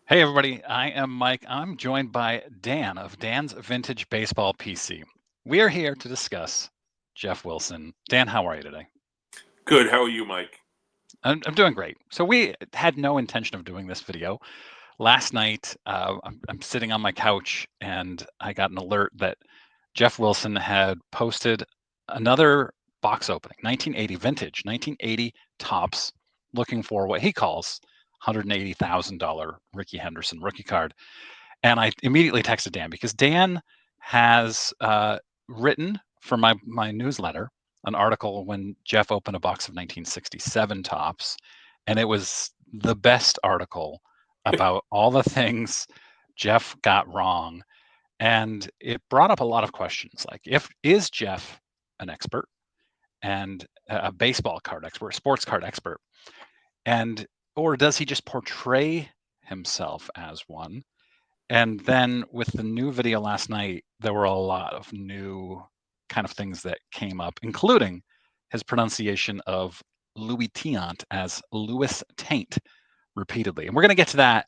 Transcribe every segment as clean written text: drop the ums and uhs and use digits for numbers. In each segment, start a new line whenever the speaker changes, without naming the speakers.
Hey everybody, I am Mike. I'm joined by Dan of Dan's Vintage Baseball PC. We are here to discuss Geoff Wilson. Dan, how are you today?
Good. How are you, Mike?
I'm doing great. So we had no intention of doing this video. Last night, I'm sitting on my couch and I got an alert that Geoff Wilson had posted another box opening, 1980 vintage, 1980 tops, looking for what he calls $180,000 Ricky Henderson rookie card. And I immediately texted Dan because Dan has written for my newsletter an article when Geoff opened a box of 1967 tops, and it was the best article about all the things Geoff got wrong, and it brought up a lot of questions like, if is Geoff an expert and a baseball card expert, sports card expert, and or does he just portray himself as one? And then with the new video last night, there were a lot of new kind of things that came up, including his pronunciation of Louis Tiant as Lewis Taint repeatedly. And we're going to get to that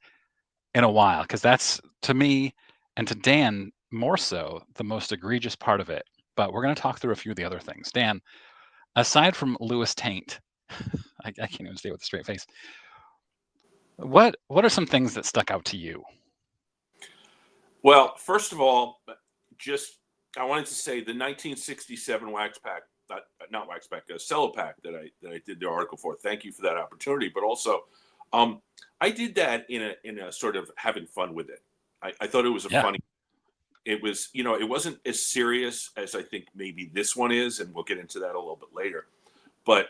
in a while because that's, to me and to Dan more so, the most egregious part of it. But we're going to talk through a few of the other things. Dan, aside from Lewis Taint, I can't even say it with a straight face. What are some things that stuck out to you?
Well, first of all, just I wanted to say the 1967 wax pack, not wax pack, cello pack that I did the article for. Thank you for that opportunity. But also, I did that in a sort of having fun with it. I thought it was a
Yeah.
funny. It was, it wasn't as serious as I think maybe this one is, and we'll get into that a little bit later. But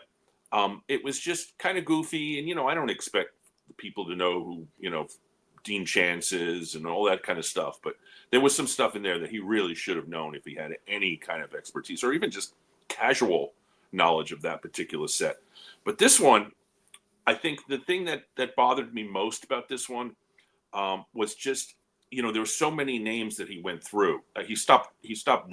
it was just kind of goofy, and I don't expect people to know who Dean Chance is and all that kind of stuff. But there was some stuff in there that he really should have known if he had any kind of expertise or even just casual knowledge of that particular set. But this one, I think the thing that bothered me most about this one was just there were so many names that he went through. He stopped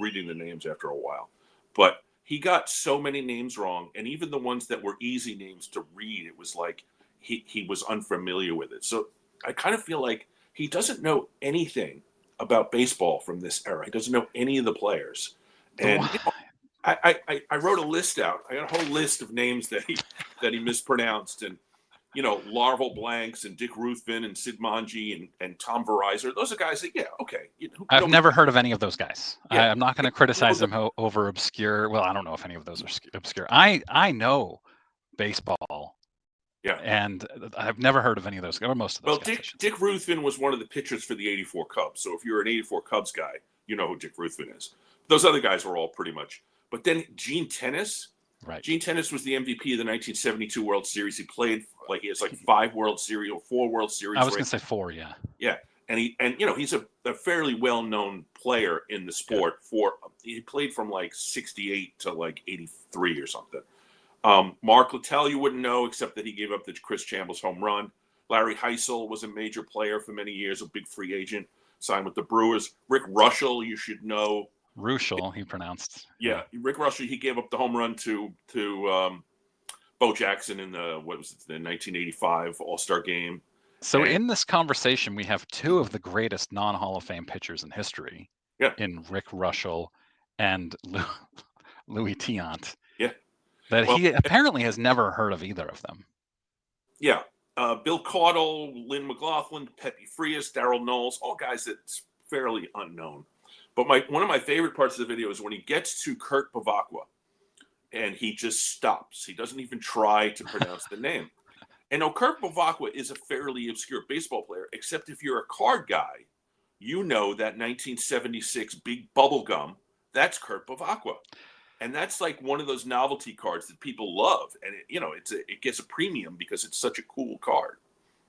reading the names after a while, but he got so many names wrong, and even the ones that were easy names to read, it was like he was unfamiliar with it. So I kind of feel like he doesn't know anything about baseball from this era. He doesn't know any of the players,
The
and
one,
I wrote a list out. I got a whole list of names that he mispronounced, and Larval Blanks and Dick Ruthven and Sid Manji and Tom Verizon. Those are guys that, yeah, okay.
I've never heard of any of those guys.
Yeah,
I'm not going to
know
criticize
them.
them over obscure. Well, I don't know if any of those are obscure. I know baseball,
Yeah.
and I've never heard of any of those, or most of those
Well,
guys, I
Dick
should say.
Dick Ruthven was one of the pitchers for the '84 Cubs. So if you're an '84 Cubs guy, you know who Dick Ruthven is. Those other guys were all pretty much. But then Gene Tennis.
Right.
Gene Tennis was the MVP of the 1972 World Series. He played he has like 5 World Series or 4 World
I
Series
was going
rings.
to say four. Yeah.
Yeah, and he's a fairly well known player in the
Yeah.
sport. He played from like '68 to like '83 or something. Mark Littell, you wouldn't know except that he gave up the Chris Chambliss home run. Larry Heisel was a major player for many years, a big free agent, signed with the Brewers. Rick Russell, you should know.
Ruschel, he pronounced.
Yeah,
Yeah.
Rick Russell, he gave up the home run to Bo Jackson in the 1985 All Star game.
So
And
in this conversation, we have two of the greatest non-Hall of Fame pitchers in history,
yeah,
in Rick Ruschel and Louis Tiant,
yeah.
that
Well,
he apparently has never heard of either of them.
yeah. Bill Caudle, Lynn McLaughlin, Pepe Frias, Darrell Knowles, all guys that's fairly unknown. But one of my favorite parts of the video is when he gets to Kurt Bavacqua and he just stops. He doesn't even try to pronounce the name. And now Kurt Bavacqua is a fairly obscure baseball player, except if you're a card guy, you know that 1976 Big Bubble Gum, that's Kurt Bavacqua. And that's like one of those novelty cards that people love, and it gets a premium because it's such a cool card.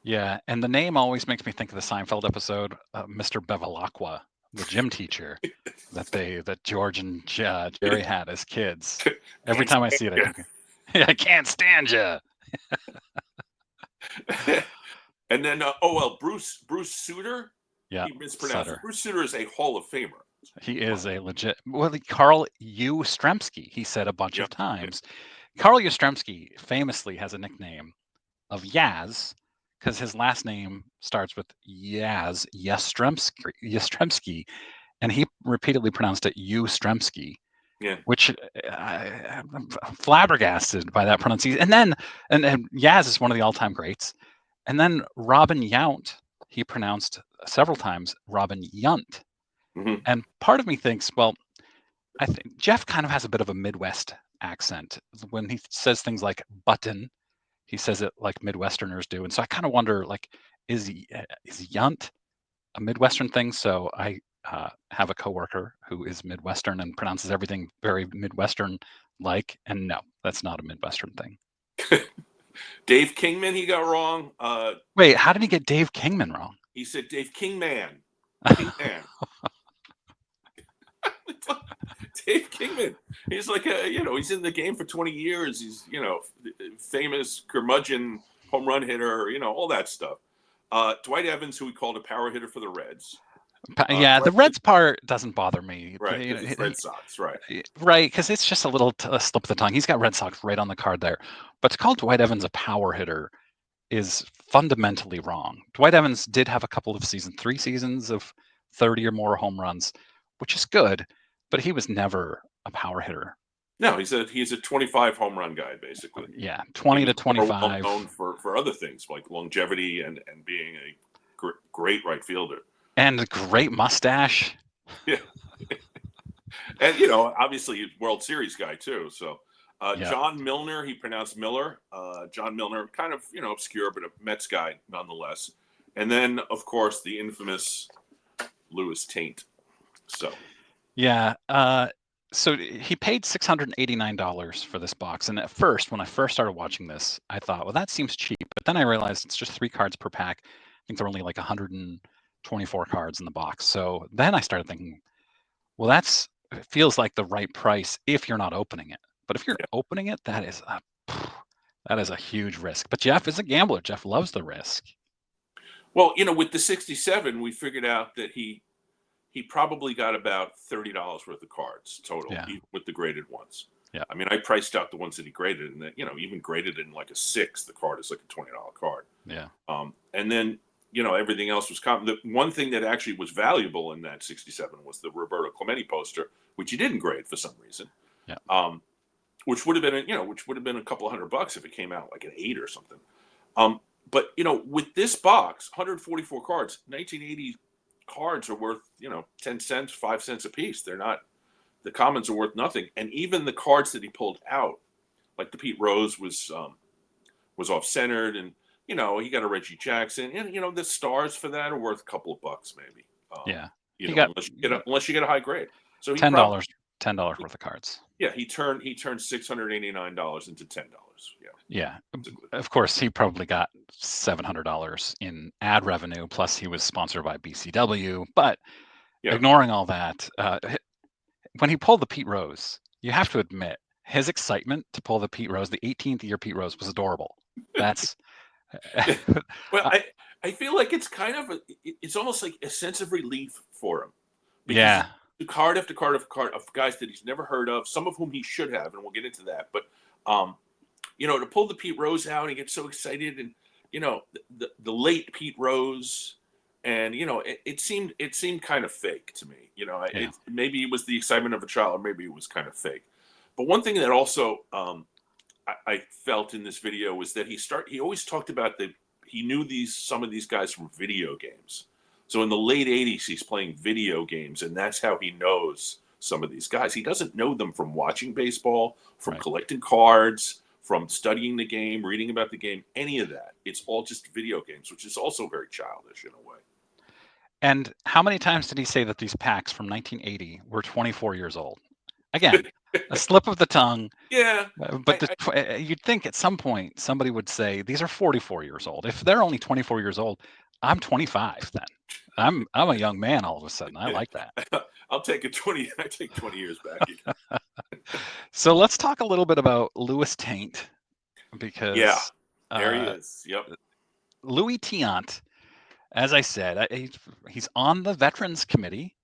Yeah, and the name always makes me think of the Seinfeld episode, Mr. Bevilacqua, the gym teacher that George and Jerry had as kids. Every
Can't
time I see it, I
stand
think, I can't stand you.
you. And then oh well, Bruce Sutter,
Yeah,
he mispronounced it.
Sutter.
Bruce Sutter is a Hall of Famer.
He is a legit. Well, Carl Yastrzemski, he said a bunch
Yeah,
of times. Carl Yastrzemski famously has a nickname of Yaz because his last name starts with Yastrzemski, and he repeatedly pronounced it Yastrzemski,
Yeah.
which I'm flabbergasted by that pronunciation. And then, and Yaz is one of the all-time greats. And then Robin Yount, he pronounced several times Robin Yunt.
Hmm.
And part of me thinks, well, I think Geoff kind of has a bit of a Midwest accent. When he says things like button, he says it like Midwesterners do. And so I kind of wonder, like, is Yunt a Midwestern thing? So I have a coworker who is Midwestern and pronounces everything very Midwestern-like. And no, that's not a Midwestern thing.
Dave Kingman, he got wrong.
Wait, how did he get Dave Kingman wrong?
He said Dave Kingman. Kingman. Dave Kingman. He's like he's in the game for 20 years. He's, famous curmudgeon home run hitter, all that stuff. Dwight Evans, who we called a power hitter for the Reds.
Yeah, the Reds part doesn't bother me.
Right, because it's Red Sox, right.
Right, because it's just a little slip of the tongue. He's got Red Sox right on the card there. But to call Dwight Evans a power hitter is fundamentally wrong. Dwight Evans did have a couple of 3 seasons of 30 or more home runs, which is good, but he was never a power hitter.
No, he's a 25 home run guy, basically.
Yeah, 20 to 25.
Known for other things like longevity and being a great right fielder.
And a great mustache.
Yeah. And, obviously a World Series guy too. So John Milner, he pronounced Miller. John Milner, kind of, obscure, but a Mets guy nonetheless. And then, of course, the infamous Lewis Taint. So.
Yeah. So he paid $689 for this box. And at first, when I first started watching this, I thought, well, that seems cheap. But then I realized it's just 3 cards per pack. I think there are only like 124 cards in the box. So then I started thinking, well, it feels like the right price if you're not opening it. But if you're opening it, that is a huge risk. But Geoff is a gambler. Geoff loves the risk.
Well, with the 67, we figured out that he probably got about $30 worth of cards total, even with the graded ones.
Yeah.
I mean, I priced out the ones that he graded, and that, even graded in like a 6, the card is like a $20 card.
Yeah.
And then, everything else was common. The one thing that actually was valuable in that 67 was the Roberto Clemente poster, which he didn't grade for some reason.
Yeah.
Which would have been a couple $100 if it came out like an 8 or something. But with this box, 144 cards, 1980 cards are worth 10 cents, 5 cents a piece. They're not, the commons are worth nothing. And even the cards that he pulled out, like the Pete Rose was off-centered, and he got a Reggie Jackson, and the stars for that are worth a couple of bucks maybe. Unless you get a high grade. So he
$10 worth of cards.
Yeah, he turned $689 into $10.
Yeah. Of course, he probably got $700 in ad revenue, plus he was sponsored by BCW. But ignoring all that, when he pulled the Pete Rose, you have to admit his excitement to pull the Pete Rose, the 18th year Pete Rose, was adorable. That's
well, I feel like it's kind of it's almost like a sense of relief for him.
Because
the card after card after card of guys that he's never heard of, some of whom he should have, and we'll get into that. But to pull the Pete Rose out and get so excited, and the late Pete Rose, and it seemed kind of fake to me. Maybe it was the excitement of a child, or maybe it was kind of fake. But one thing that also I felt in this video was that he always talked about he knew some of these guys from video games. So in the late 80s, he's playing video games, and that's how he knows some of these guys. He doesn't know them from watching baseball, from collecting cards, from studying the game, reading about the game, any of that. It's all just video games, which is also very childish in a way.
And how many times did he say that these packs from 1980 were 24 years old? Again, a slip of the tongue.
Yeah.
But you'd think at some point somebody would say, these are 44 years old. If they're only 24 years old, I'm 25 then. I'm a young man all of a sudden. I like that.
I'll take I take 20 years back.
So let's talk a little bit about Lewis Taint, because
there he is. Yep.
Luis Tiant, as I said, he's on the Veterans Committee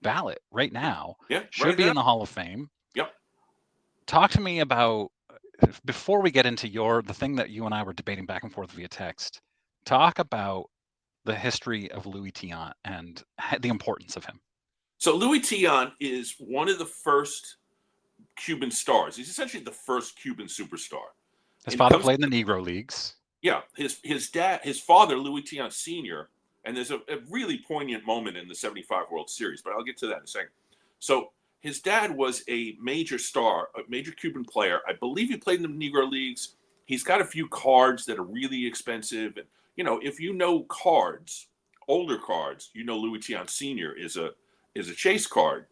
ballot right now.
Yeah,
should be in the Hall of Fame.
Yep.
Talk to me about, before we get into the thing that you and I were debating back and forth via text, talk about the history of Luis Tiant and the importance of him.
So Louis Tiant is one of the first Cuban stars. He's essentially the first Cuban superstar.
His
And he
father
comes,
played in the Negro Leagues.
yeah, his father, Louis Tiant Sr., and there's a really poignant moment in the 75 World Series, but I'll get to that in a second. So his dad was a major star, a major Cuban player. I believe he played in the Negro Leagues. He's got a few cards that are really expensive. And, if you know cards, older cards, Louis Tiant Sr. is a chase card,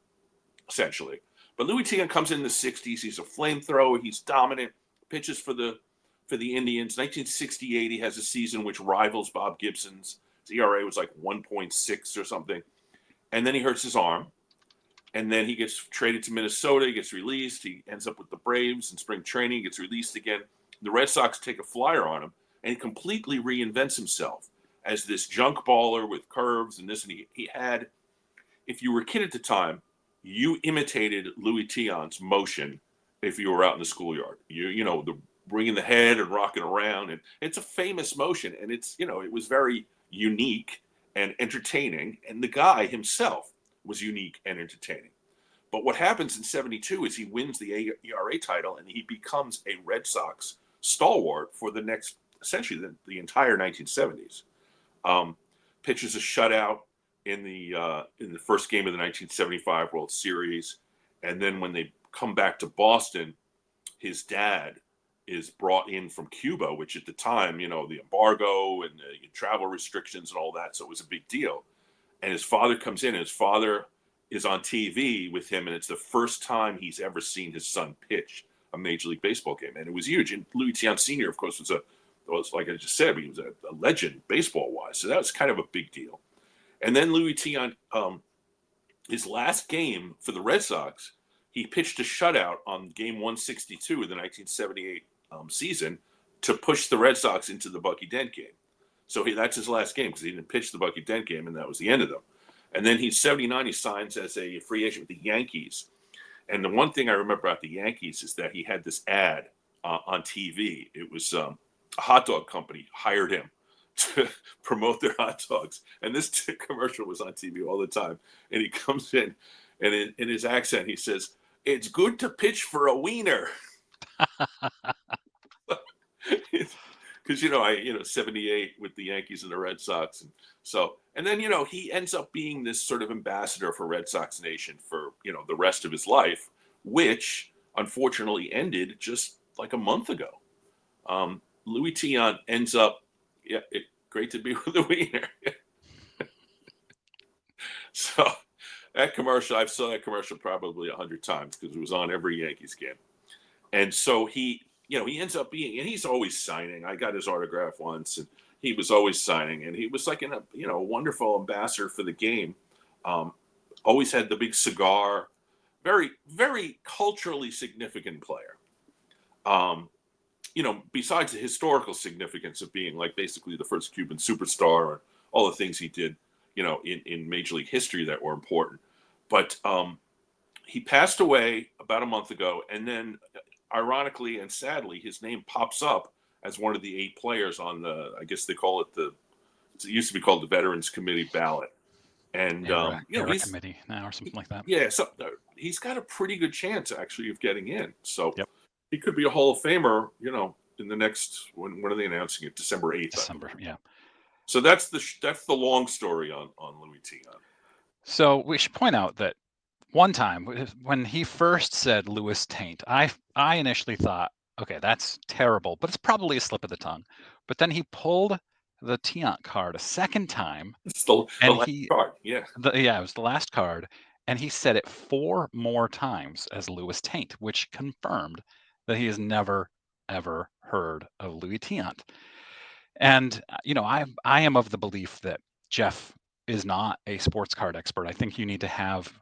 essentially. But Louis Tiant comes in the 60s. He's a flamethrower. He's dominant, pitches for the Indians. 1968, he has a season which rivals Bob Gibson's. His ERA was like 1.6 or something. And then he hurts his arm. And then he gets traded to Minnesota. He gets released. He ends up with the Braves in spring training. He gets released again. The Red Sox take a flyer on him, and he completely reinvents himself as this junk baller with curves and this. And he had, if you were a kid at the time, you imitated Louis Tiant's motion if you were out in the schoolyard. The bringing the head and rocking around, and it's a famous motion, and it's it was very unique and entertaining, and the guy himself was unique and entertaining. But what happens in 72 is he wins the ERA title, and he becomes a Red Sox stalwart for the next, essentially the entire 1970s. Pitches a shutout in the first game of the 1975 World Series, and then when they come back to Boston, his dad is brought in from Cuba, which at the time, the embargo and the travel restrictions and all that, so it was a big deal. And his father comes in, and his father is on TV with him, and it's the first time he's ever seen his son pitch a Major League Baseball game, and it was huge. And Louis Tiant Sr., of course, was like I just said, he was a legend baseball-wise, so that was kind of a big deal. And then Louis Tiant, his last game for the Red Sox, he pitched a shutout on game 162 of the 1978 season to push the Red Sox into the Bucky Dent game. So that's his last game because he didn't pitch the Bucky Dent game, and that was the end of them. And then he's 79. He signs as a free agent with the Yankees. And the one thing I remember about the Yankees is that he had this ad on TV. It was a hot dog company hired him to promote their hot dogs. And this commercial was on TV all the time. And he comes in, and in his accent, he says, "It's good to pitch for a wiener." Because 78 with the Yankees and the Red Sox, and then he ends up being this sort of ambassador for Red Sox Nation for the rest of his life, which unfortunately ended just like a month ago. Louis Tiant ends up, great to be with the wiener. So that commercial, I've saw that commercial probably 100 times because it was on every Yankees game, and so he ends up being, and he's always signing. I got his autograph once, and he was always signing, and he was like a wonderful ambassador for the game. Always had the big cigar, very, very culturally significant player. Besides the historical significance of being like basically the first Cuban superstar and all the things he did, in Major League history that were important. But he passed away about a month ago, and then ironically and sadly, his name pops up as one of the 8 players on the, I guess they call it it used to be called the Veterans Committee ballot. And,
he's committee now or something like that.
Yeah. So he's got a pretty good chance actually of getting in. So
yep.
He could be a Hall of Famer, in the next, when are they announcing it? December 8th.
December. Yeah.
So that's the long story on Louis Tiant.
So we should point out that one time when he first said Lewis Taint, I initially thought, okay, that's terrible, but it's probably a slip of the tongue. But then he pulled the Tiant card a second time.
It's the last card. Yeah.
It was the last card. And he said it 4 more times as Lewis Taint, which confirmed that he has never, ever heard of Luis Tiant. And, I am of the belief that Geoff is not a sports card expert. I think you need to have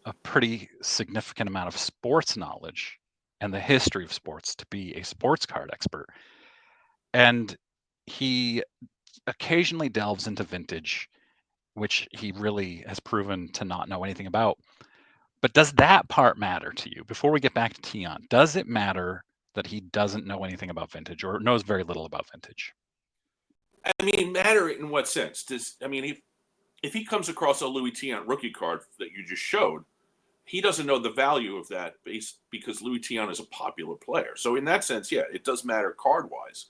a pretty significant amount of sports knowledge and the history of sports to be a sports card expert. And he occasionally delves into vintage, which he really has proven to not know anything about. But does that part matter to you? Before we get back to Tiant, does it matter that he doesn't know anything about vintage or knows very little about vintage?
I mean, matter in what sense? If he comes across a Louis Tiant rookie card that you just showed, he doesn't know the value of that because Louis Tiant is a popular player. So in that sense, yeah, it does matter card wise.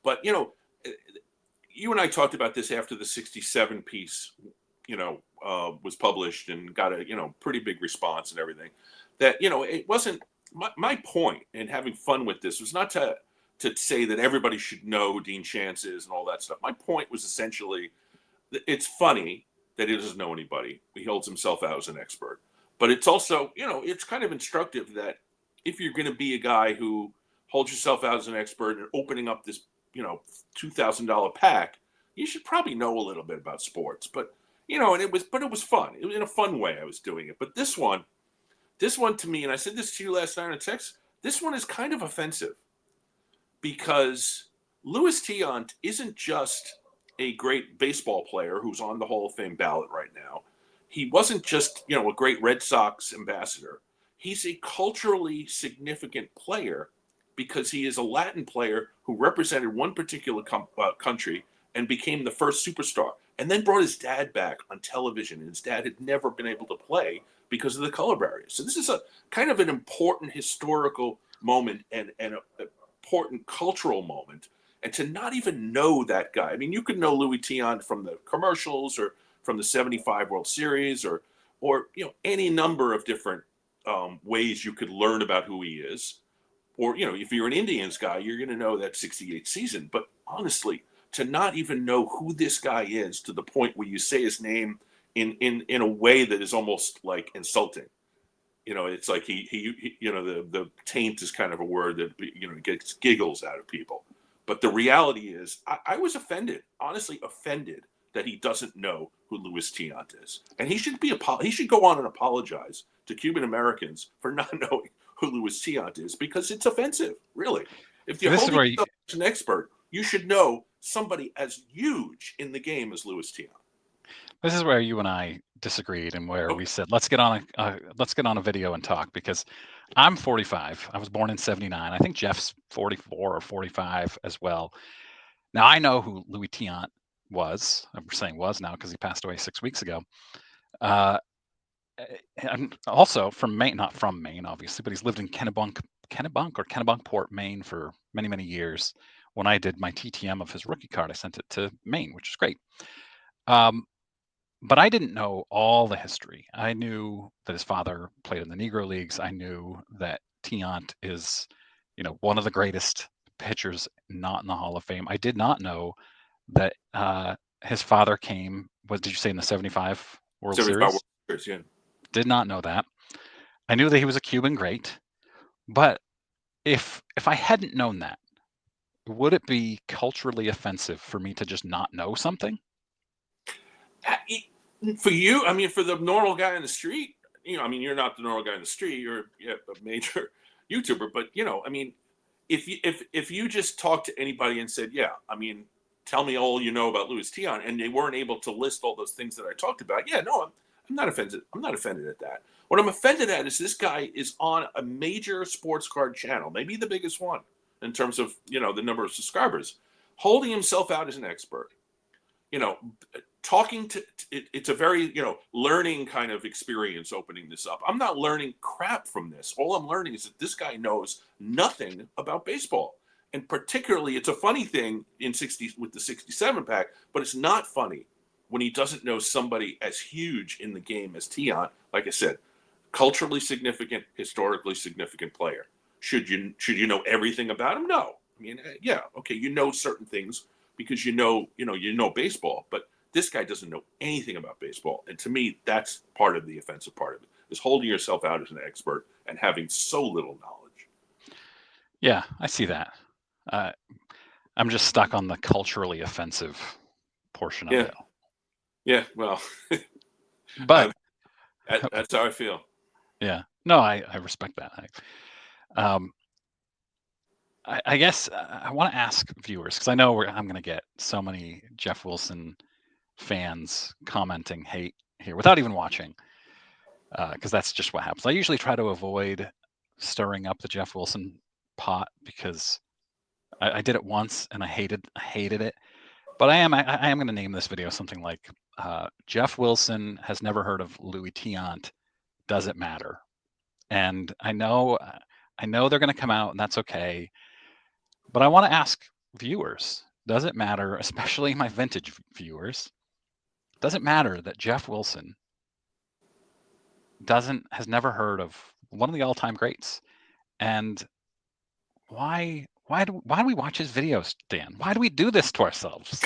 But you and I talked about this after the '67 piece, was published and got a pretty big response and everything. That it wasn't my point in having fun with this was not to say that everybody should know who Dean Chance is and all that stuff. My point was essentially that it's funny that he doesn't know anybody. He holds himself out as an expert, but it's also it's kind of instructive that if you're going to be a guy who holds yourself out as an expert and opening up this $2,000 pack, you should probably know a little bit about sports. But and it was fun. It was in a fun way I was doing it. But this one to me, and I said this to you last night on text, this one is kind of offensive because Lewis Tiant isn't just a great baseball player who's on the Hall of Fame ballot right now. He wasn't just, a great Red Sox ambassador. He's a culturally significant player because he is a Latin player who represented one particular country and became the first superstar, and then brought his dad back on television. And his dad had never been able to play because of the color barrier. So this is a kind of an important historical moment and an important cultural moment. And to not even know that guy, I mean, you could know Louis Tiant from the commercials or from the '75 World Series or any number of different ways you could learn about who he is. Or if you're an Indians guy, you're going to know that '68 season. But honestly, to not even know who this guy is to the point where you say his name in a way that is almost like insulting. It's like he the taint is kind of a word that gets giggles out of people. But the reality is, I was offended, honestly offended, that he doesn't know who Lewis Tiant is, and he should go on and apologize to Cuban Americans for not knowing who Lewis Tiant is, because it's offensive, really. If you're
This is
holding
where
yourself as an expert, you should know somebody as huge in the game as Lewis Tiant.
This is where you and I disagreed, and where we said let's get on a video and talk, because I'm 45. I was born in '79. I think Geoff's 44 or 45 as well. Now I know who Louis Tiant was. I'm saying was now because he passed away 6 weeks ago. And also from Maine, not from Maine, obviously, but he's lived in Kennebunkport, Maine for many, many years. When I did my TTM of his rookie card, I sent it to Maine, which is great. But I didn't know all the history. I knew that his father played in the Negro Leagues. I knew that Tiant is, one of the greatest pitchers not in the Hall of Fame. I did not know that his father came, what did you say, in the '75 World
75
Series?
World Series, yeah.
Did not know that. I knew that he was a Cuban great, but if I hadn't known that, would it be culturally offensive for me to just not know something?
For you, I mean, for the normal guy in the street, I mean, you're not the normal guy in the street. You're a major YouTuber, but I mean, if you just talked to anybody and said, yeah, I mean, tell me all you know about Louis Tiant, and they weren't able to list all those things that I talked about, yeah, no, I'm not offended. I'm not offended at that. What I'm offended at is this guy is on a major sports card channel, maybe the biggest one in terms of the number of subscribers, holding himself out as an expert. You know, talking to it's a very learning kind of experience opening this up. I'm not learning crap from this. All I'm learning is that this guy knows nothing about baseball. And particularly, it's a funny thing in '60 with the '67 pack, but it's not funny when he doesn't know somebody as huge in the game as Tiant. Like I said, culturally significant, historically significant player. Should you know everything about him? No. I mean, yeah, okay, you know certain things because you know baseball, but this guy doesn't know anything about baseball. And to me, that's part of the offensive part of it, is holding yourself out as an expert and having so little knowledge.
Yeah, I see that. Uh, I'm just stuck on the culturally offensive portion of
Yeah.
it.
Yeah, well,
But
that's how I feel.
yeah, no, I respect that. I guess I want to ask viewers, because I know I'm going to get so many Geoff Wilson fans commenting hate here without even watching, because that's just what happens. I usually try to avoid stirring up the Geoff Wilson pot, because I did it once and I hated it. But I am going to name this video something like Geoff Wilson has never heard of Louis Tiant. Does it matter? And I know they're going to come out, and that's okay. But I want to ask viewers, does it matter, especially my vintage viewers, does it matter that Geoff Wilson has never heard of one of the all-time greats? And why do we watch his videos, Dan? Why do we do this to ourselves?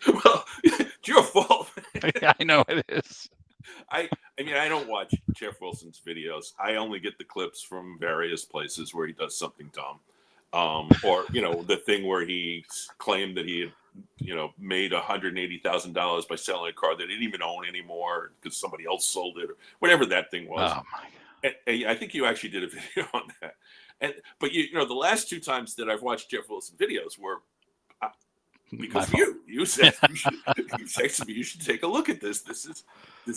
Well, it's your fault.
Yeah, I know it is.
I mean, I don't watch Geoff Wilson's videos. I only get the clips from various places where he does something dumb. Or, the thing where he claimed that he had, made $180,000 by selling a car that he didn't even own anymore because somebody else sold it, or whatever that thing was.
Oh my!
And I think you actually did a video on that. But the last two times that I've watched Geoff Wilson videos were because of you. You said you texted me, you should take a look at this. This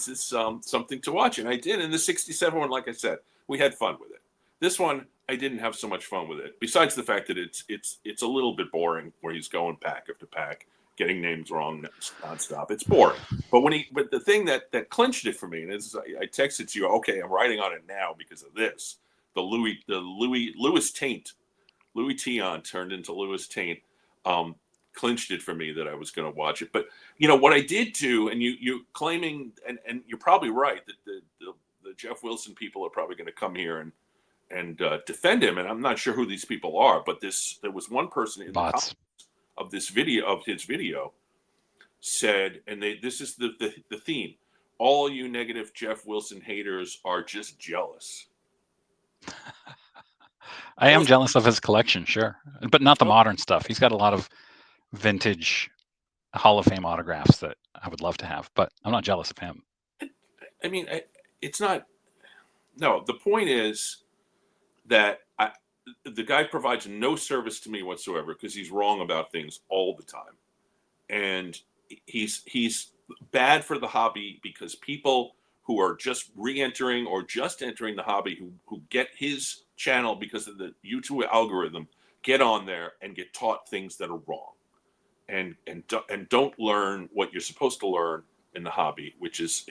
is something to watch, and I did. And the '67 one, like I said, we had fun with it. This one, I didn't have so much fun with it. Besides the fact that it's a little bit boring, where he's going pack after pack, getting names wrong nonstop. It's boring. But the thing that clinched it for me, and I texted to you, okay, I'm writing on it now because of this. The Lewis Taint, Louis Tiant turned into Lewis Taint. Clinched it for me that I was going to watch it. But what I did do, and you claiming, and you're probably right, that the Geoff Wilson people are probably going to come here and defend him, and I'm not sure who these people are, but there was one person in the comments of his video said, and this is the theme: all you negative Geoff Wilson haters are just jealous.
I am jealous of his collection, sure, but not the modern stuff. He's got a lot of vintage Hall of Fame autographs that I would love to have, but I'm not jealous of him.
I mean, it's not. No, the point is that the guy provides no service to me whatsoever because he's wrong about things all the time, and he's bad for the hobby because people who are just re-entering or just entering the hobby who get his channel because of the YouTube algorithm get on there and get taught things that are wrong, and don't learn what you're supposed to learn in the hobby, which is,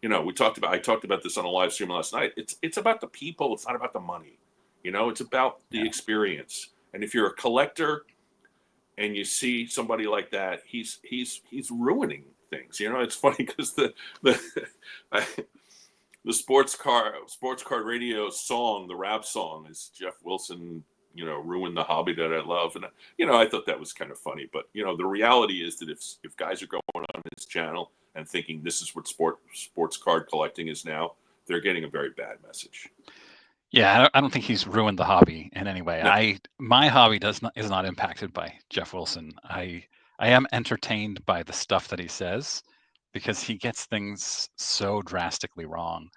I talked about this on a live stream last night. It's about the people. It's not about the money. It's about the experience. And if you're a collector and you see somebody like that, he's ruining things. It's funny because the sports card radio song, the rap song, is Geoff Wilson, ruined the hobby that I love. And, I thought that was kind of funny. But, the reality is that if guys are going on his channel and thinking this is what sports card collecting is now, they're getting a very bad message.
Yeah, I don't think he's ruined the hobby in any way. No. My hobby is not impacted by Geoff Wilson. I am entertained by the stuff that he says because he gets things so drastically wrong.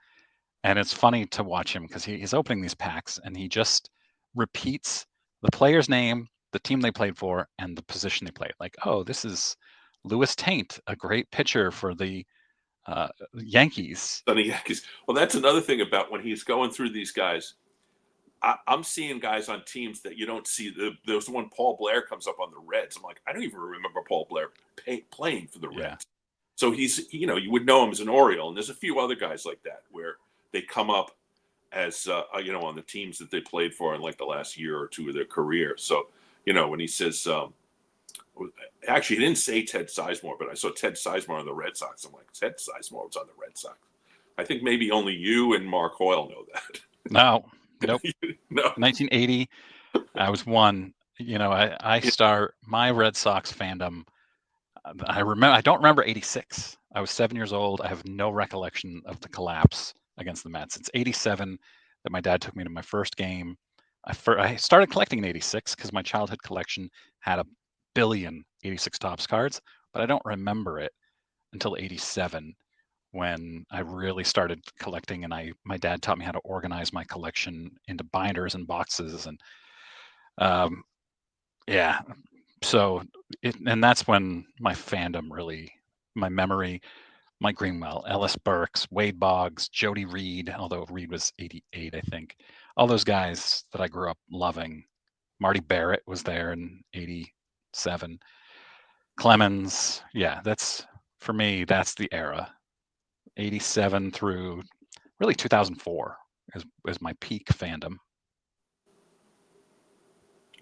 And it's funny to watch him because he's opening these packs and he just repeats the player's name, the team they played for, and the position they played. Like, oh, this is Lewis Taint, a great pitcher for the Yankees.
The Yankees. Well, that's another thing about when he's going through these guys. I'm seeing guys on teams that you don't see. There's one Paul Blair comes up on the Reds. I'm like, I don't even remember Paul Blair playing for the Reds. So he's, you would know him as an Oriole. And there's a few other guys like that where they come up as, on the teams that they played for in like the last year or two of their career. So, when he says, actually, he didn't say Ted Sizemore, but I saw Ted Sizemore on the Red Sox. I'm like, Ted Sizemore was on the Red Sox. I think maybe only you and Mark Hoyle know that.
No, nope.
No.
1980, I was one. I start my Red Sox fandom. I don't remember 86. I was 7 years old. I have no recollection of the collapse against the Mets. It's 87 that my dad took me to my first game. I started collecting in 86 because my childhood collection had a billion 86 Topps cards, but I don't remember it until 87 when I really started collecting, and my dad taught me how to organize my collection into binders and boxes, and so and that's when my fandom really, my memory, Mike Greenwell, Ellis Burks, Wade Boggs, Jody Reed, although Reed was 88, I think, all those guys that I grew up loving. Marty Barrett was there in 87. Clemens. Yeah, that's, for me, that's the era. 87 through really 2004 is my peak fandom.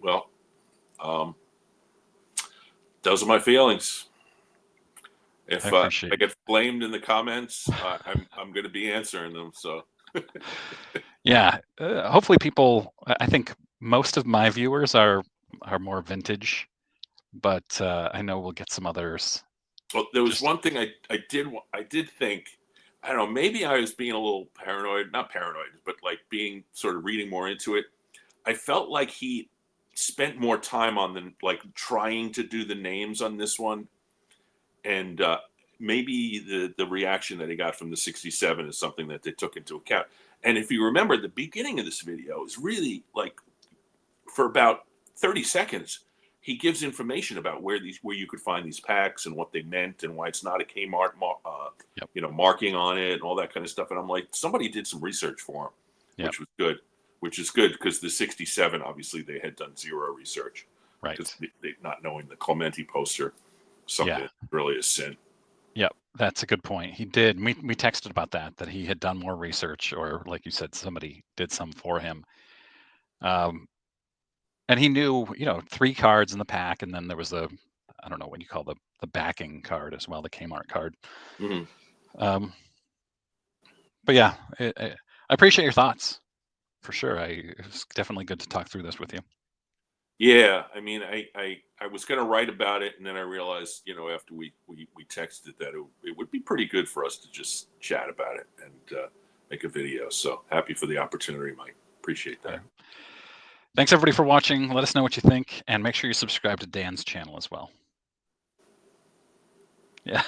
Well, those are my feelings. If I get flamed in the comments, I'm going to be answering them. So,
yeah, hopefully people. I think most of my viewers are more vintage, but I know we'll get some others.
Well, there was one thing I did think. I don't know. Maybe I was being a little paranoid. Not paranoid, but like being sort of reading more into it. I felt like he spent more time on like trying to do the names on this one, and maybe the reaction that he got from the 67 is something that they took into account. And if you remember, the beginning of this video is really like, for about 30 seconds, he gives information about where you could find these packs and what they meant and why it's not a Kmart marking on it and all that kind of stuff. And I'm like, somebody did some research for him, which was good. Which is good, because the 67, obviously, they had done zero research.
Right.
Because they not knowing the COMC poster, something really a sin.
Yep, that's a good point. He did. We texted about that he had done more research, or like you said, somebody did some for him. And he knew, 3 cards in the pack, and then there was I don't know what you call the backing card as well, the Kmart card.
Mm-hmm.
But yeah, I appreciate your thoughts, for sure. It was definitely good to talk through this with you.
Yeah, I mean, I was going to write about it, and then I realized, after we texted that it would be pretty good for us to just chat about it and make a video. So happy for the opportunity, Mike. Appreciate that.
Yeah. Thanks everybody for watching. Let us know what you think, and make sure you subscribe to Dan's channel as well. Yeah.